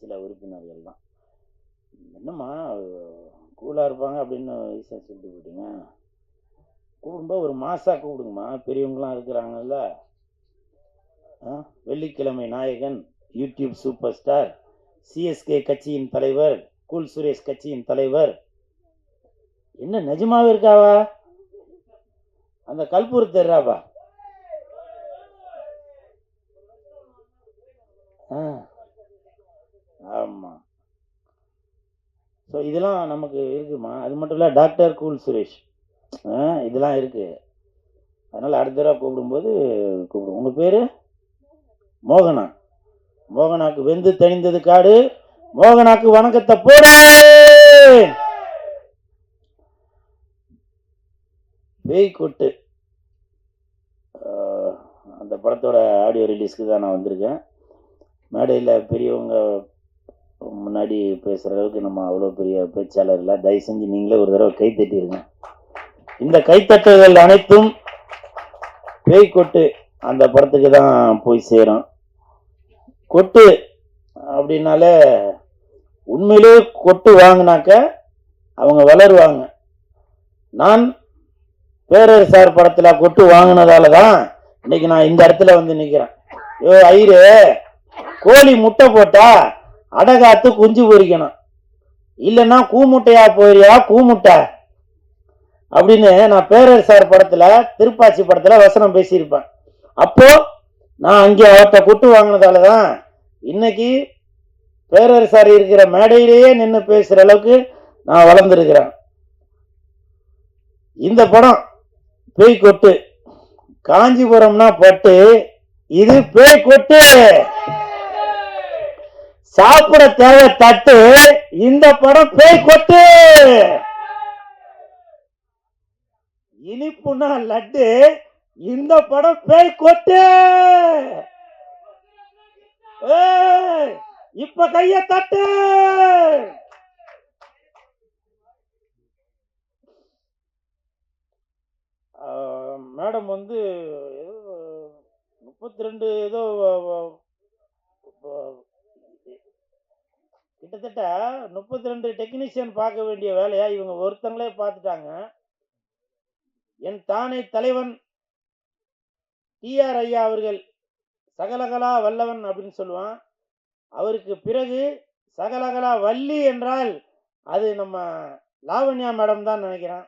சில உறுப்பினர்கள் தான். என்னம்மா கூலாக இருப்பாங்க அப்படின்னு ஈஸியாக சொல்லிட்டு போயிட்டீங்க. கூப்பிடும்போது ஒரு மாசா கூப்பிடுங்கம்மா, பெரியவங்களாம் இருக்கிறாங்கல்ல. வெள்ளிக்கிழமை நாயகன், யூடியூப் சூப்பர் ஸ்டார், சிஎஸ்கே கட்சியின் தலைவர், கூல் சுரேஷ் கட்சியின் தலைவர். என்ன நிஜமாவே இருக்காவா? அந்த கல்பூர் தெரியாப்பா. ஆமா. ஸோ இதெல்லாம் நமக்கு இருக்குமா? அது மட்டும் இல்லை, டாக்டர் கூல் சுரேஷ் இதெல்லாம் இருக்கு. அதனால அடுத்த தடவை கூப்பிடும்போது கூப்பிடும். உங்க பேரு மோகனா. மோகனாக்கு வெந்து தணிந்தது காடு. மோகனாக்கு வணக்கத்தை போடு. பேய் கொட்டு அந்த படத்தோட ஆடியோ ரிலீஸ்க்கு தான் நான் வந்திருக்கேன். மேடையில் பெரியவங்க முன்னாடி பேசுகிற அளவுக்கு நம்ம அவ்வளோ பெரிய பேச்சாளர் இல்லை. தயவு செஞ்சு நீங்களே ஒரு தடவை கை தட்டிருங்க. இந்த கைத்தட்டுகள் அனைத்தும் பேய் கொட்டு அந்த படத்துக்கு தான் போய் சேரும். கொட்டு அப்படின்னாலே உண்மையிலே கொட்டு வாங்கினாக்க அவங்க வளருவாங்க. நான் பேரரசார் படத்தில் கொட்டு வாங்கினதால தான் இன்னைக்கு நான் இந்த இடத்துல வந்து நிற்கிறேன். ஐயரு, கோழி முட்டை போட்டா அடகாத்து குஞ்சு பொறிக்கணும், இல்லைன்னா கூமுட்டையா போயிரியா கூமுட்டை அப்படின்னு நான் பேரரசார் படத்துல, திருப்பாச்சி படத்துல வசனம் பேசியிருப்பேன். அப்போ நான் அங்கே அவர்கிட்ட கொட்டு வாங்கினதாலதான் இன்னைக்கு பேரரசார் இருக்கிற மேடையிலேயே நின்று பேசுற அளவுக்கு நான் வளர்ந்துருக்கிறேன். இந்த படம் பேய் கொட்டு. காஞ்சிபுரம்னா பட்டு, இது பேய் கொட்டு. சாப்பிட தேவை தட்டு, இந்த படம் பேய் கொட்டு. இனிப்புனா லட்டு, இந்த படம் பேய் கொட்டு. இப்ப கைய தட்டு. மேடம் வந்து 32 ஏதோ கிட்டத்தட்ட 32 டெக்னீஷியன் பார்க்க வேண்டிய வேலையா இவங்க ஒருத்தங்களே பார்த்துட்டாங்க. என் தானை தலைவன் டிஆர் ஐயா அவர்கள் சகலகலா வல்லவன் அப்படின்னு சொல்லுவான். அவருக்கு பிறகு சகலகலா வள்ளி என்றால் அது நம்ம லாவண்யா மேடம் தான் நினைக்கிறேன்.